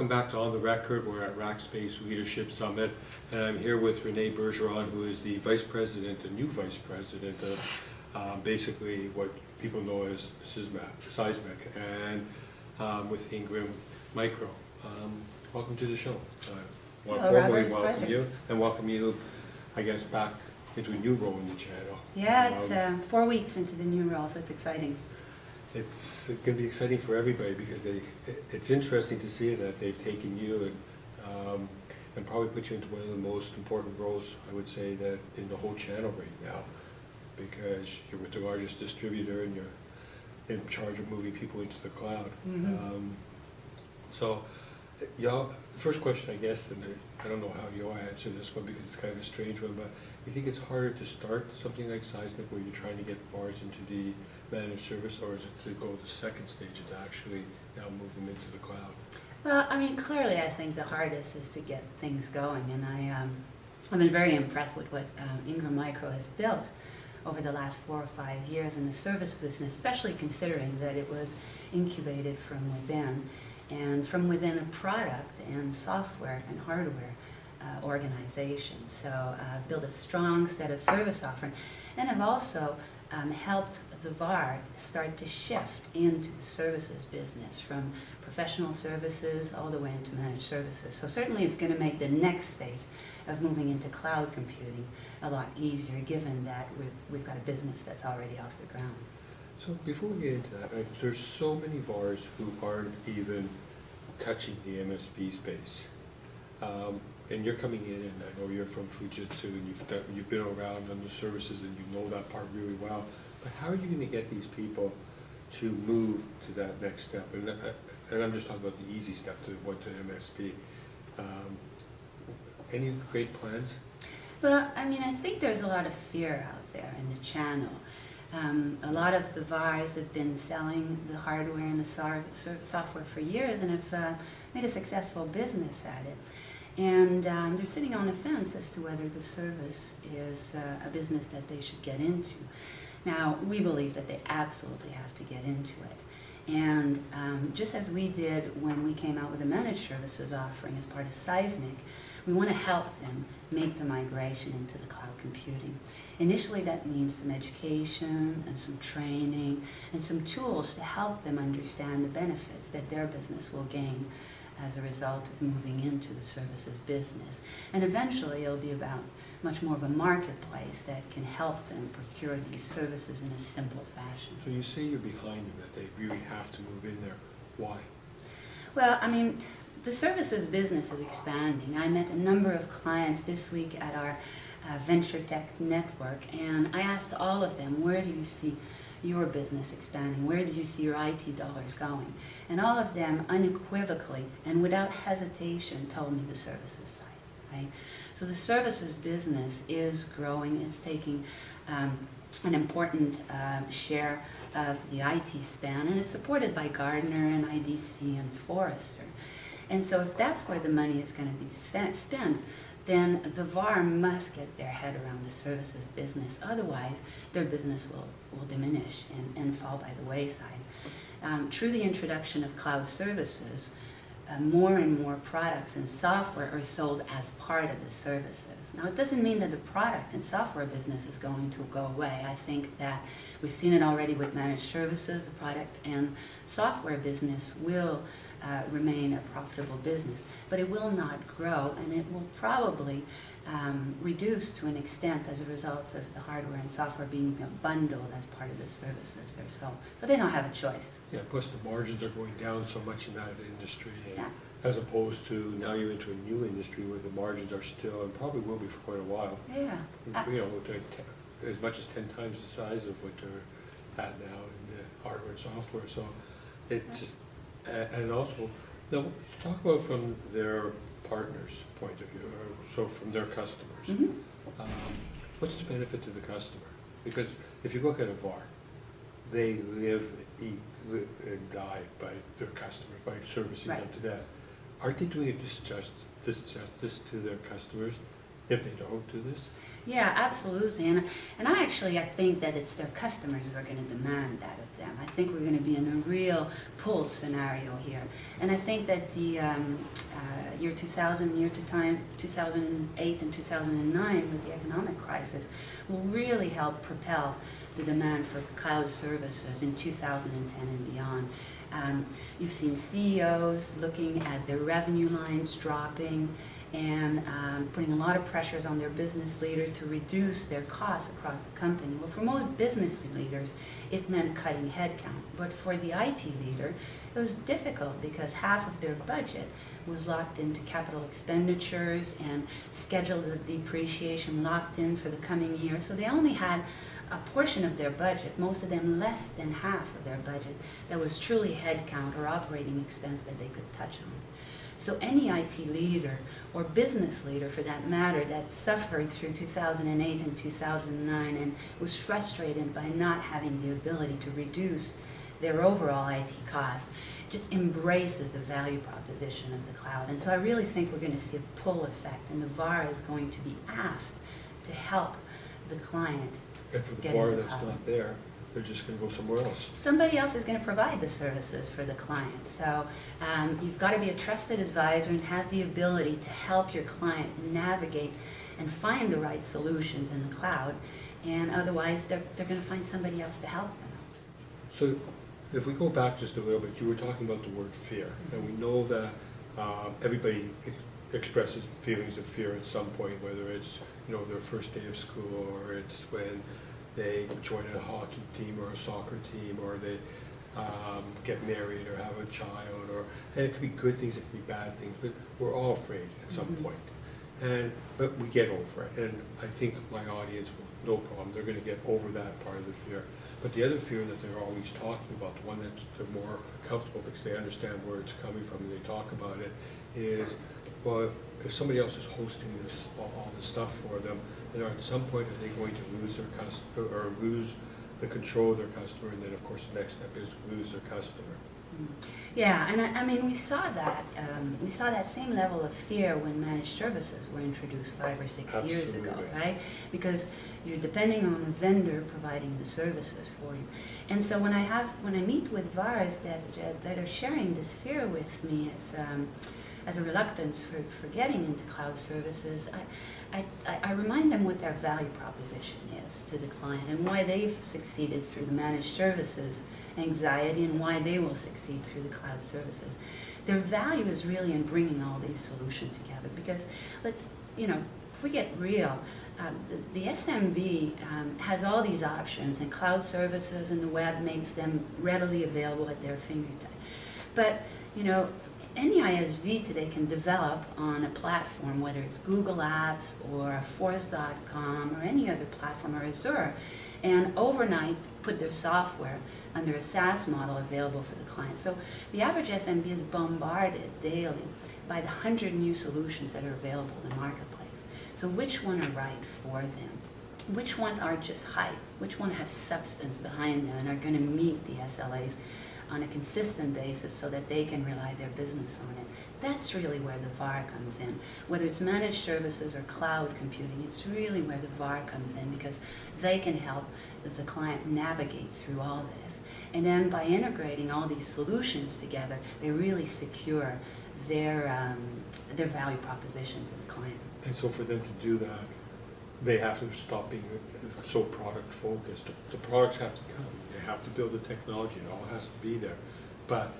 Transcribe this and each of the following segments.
welcome back to On the Record. We're at Rackspace Leadership Summit, and I'm here with Renée Bergeron, who is the Vice President, the new Vice President of basically what people know as Seismic, and with Ingram Micro. Welcome to the show. I want to formally welcome you, and welcome you, I guess, back into a new role in the channel. Yeah, it's 4 weeks into the new role, so it's exciting. It's going to be exciting for everybody because it's interesting to see that they've taken you and probably put you into one of the most important roles, I would say, that in the whole channel right now, because you're with the largest distributor and you're in charge of moving people into the cloud. Mm-hmm. So, y'all, the first question, I guess, and I don't know how you'll answer this one because it's kind of a strange one, but you think it's harder to start something like Seismic where you're trying to get VARs into the managed service, or is it to go to the second stage and to actually now move them into the cloud? Well, I mean, clearly I think the hardest is to get things going, and I've been very impressed with what Ingram Micro has built over the last 4 or 5 years in the service business, especially considering that it was incubated from within, and from within a product and software and hardware organization. So I've built a strong set of service offering, and I've also helped the VAR start to shift into the services business from professional services all the way into managed services. So certainly it's going to make the next stage of moving into cloud computing a lot easier, given that we've got a business that's already off the ground. So before we get into that, there's so many VARs who aren't even touching the MSP space. And you're coming in, and I know you're from Fujitsu, and you've been around on the services, and you know that part really well. But how are you going to get these people to move to that next step? And I'm just talking about the easy step to MSP. Any great plans? Well, I mean, I think there's a lot of fear out there in the channel. A lot of the VARs have been selling the hardware and the software for years and have made a successful business at it. And they're sitting on the fence as to whether the service is a business that they should get into. Now, we believe that they absolutely have to get into it. And just as we did when we came out with a managed services offering as part of Seismic, we want to help them make the migration into the cloud computing. Initially, that means some education and some training and some tools to help them understand the benefits that their business will gain as a result of moving into the services business. And eventually it'll be about much more of a marketplace that can help them procure these services in a simple fashion. So you say you're behind them, that they really have to move in there. Why? Well, I mean, the services business is expanding. I met a number of clients this week at our Venture Tech Network, and I asked all of them, where do you see your business expanding? Where do you see your IT dollars going? And all of them unequivocally and without hesitation told me the services side, right? So the services business is growing. It's taking an important share of the IT span, and it's supported by Gartner and IDC and Forrester. And so if that's where the money is going to be spent, then the VAR must get their head around the services business. Otherwise, their business will diminish and fall by the wayside. Through the introduction of cloud services, more and more products and software are sold as part of the services. Now, it doesn't mean that the product and software business is going to go away. I think that we've seen it already with managed services. The product and software business will remain a profitable business, but it will not grow, and it will probably reduce to an extent as a result of the hardware and software being bundled as part of the services they're sold. So they don't have a choice. Yeah, plus the margins are going down so much in that industry, and yeah. As opposed to now you're into a new industry where the margins are still, and probably will be for quite a while. Yeah. You know, as much as 10 times the size of what they're at now in the hardware and software. So it just, and also, now talk about from their partners' point of view, or so from their customers. Mm-hmm. What's the benefit to the customer? Because if you look at a VAR, they live, eat, and die by their customers, by servicing them to death. Aren't they doing a disjustice to their customers if they don't do this? Yeah, absolutely. And I think that it's their customers who are going to demand that of them. I think we're going to be in a real pull scenario here. And I think that the year 2008 and 2009 with the economic crisis will really help propel the demand for cloud services in 2010 and beyond. You've seen CEOs looking at their revenue lines dropping and putting a lot of pressures on their business leader to reduce their costs across the company. Well, for most business leaders, it meant cutting headcount. But for the IT leader, it was difficult because half of their budget was locked into capital expenditures and scheduled depreciation locked in for the coming year. So they only had a portion of their budget, most of them less than half of their budget, that was truly headcount or operating expense that they could touch on. So any IT leader or business leader for that matter that suffered through 2008 and 2009 and was frustrated by not having the ability to reduce their overall IT costs just embraces the value proposition of the cloud. And so I really think we're going to see a pull effect, and the VAR is going to be asked to help the client. And for the get VAR into that's cloud. not there, they're just going to go somewhere else. Somebody else is going to provide the services for the client. So you've got to be a trusted advisor and have the ability to help your client navigate and find the right solutions in the cloud. And otherwise, they're going to find somebody else to help them. So if we go back just a little bit, you were talking about the word fear. And we know that everybody expresses feelings of fear at some point, whether it's their first day of school, or it's when they join a hockey team or a soccer team, or they get married or have a child, and it could be good things, it could be bad things, but we're all afraid at some point. But we get over it, and I think my audience will, no problem, they're going to get over that part of the fear. But the other fear that they're always talking about, the one that they're more comfortable because they understand where it's coming from and they talk about it, is, well, if somebody else is hosting this, all this stuff for them, and at some point are they going to lose their customer or lose the control of their customer, and then of course the next step is lose their customer. Yeah, and I mean we saw that same level of fear when managed services were introduced 5 or 6 years ago, right? Because you're depending on a vendor providing the services for you. And so when I meet with VARs that are sharing this fear with me as a reluctance for getting into cloud services, I remind them what their value proposition is to the client and why they've succeeded through the managed services anxiety and why they will succeed through the cloud services. Their value is really in bringing all these solutions together because if we get real, the SMB has all these options, and cloud services and the web makes them readily available at their fingertips. But any ISV today can develop on a platform, whether it's Google Apps or Force.com or any other platform or Azure, and overnight put their software under a SaaS model available for the client. So the average SMB is bombarded daily by the 100 new solutions that are available in the marketplace. So which one are right for them? Which one are just hype? Which one have substance behind them and are going to meet the SLAs on a consistent basis so that they can rely their business on it? That's really where the VAR comes in. Whether it's managed services or cloud computing, it's really where the VAR comes in because they can help the client navigate through all this. And then by integrating all these solutions together, they really secure their value proposition to the client. And so for them to do that, they have to stop being so product focused. The products have to come. They have to build the technology. It all has to be there. But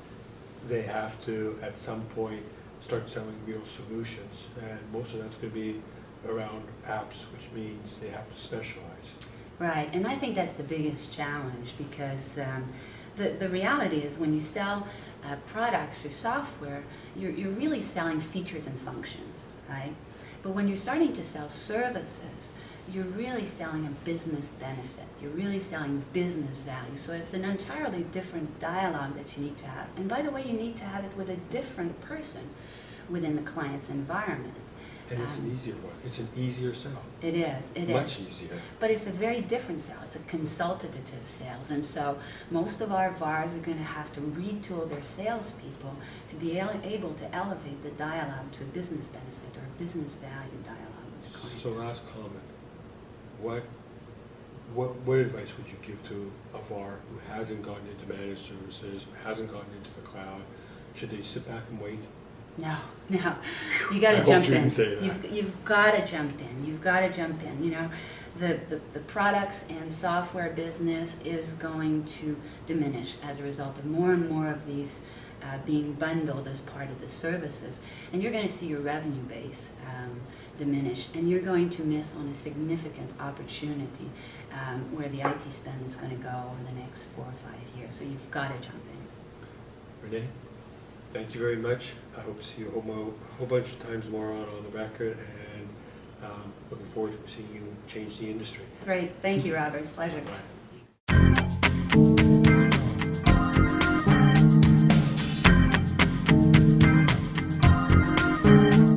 they have to, at some point, start selling real solutions. And most of that's going to be around apps, which means they have to specialize. Right, and I think that's the biggest challenge because the reality is when you sell products or software, you're really selling features and functions, right? But when you're starting to sell services, you're really selling a business benefit. You're really selling business value. So it's an entirely different dialogue that you need to have. And by the way, you need to have it with a different person within the client's environment. And it's an easier one. It's an easier sell. It is, it is. Much easier. But it's a very different sale. It's a consultative sales. And so most of our VARs are going to have to retool their salespeople to be able to elevate the dialogue to a business benefit or a business value dialogue with the clients. So last comment, what advice would you give to a VAR who hasn't gotten into managed services, who hasn't gotten into the cloud? Should they sit back and wait? No, no, you got I to hope jump you in. didn't say that. You've got to jump in. You've got to jump in. You know, the products and software business is going to diminish as a result of more and more of these being bundled as part of the services, and you're going to see your revenue base diminish, and you're going to miss on a significant opportunity where the IT spend is going to go over the next 4 or 5 years. So you've got to jump in. Renee, thank you very much. I hope to see you a whole bunch of times more on the record, and looking forward to seeing you change the industry. Great. Thank you, Robert. It's a pleasure. Bye.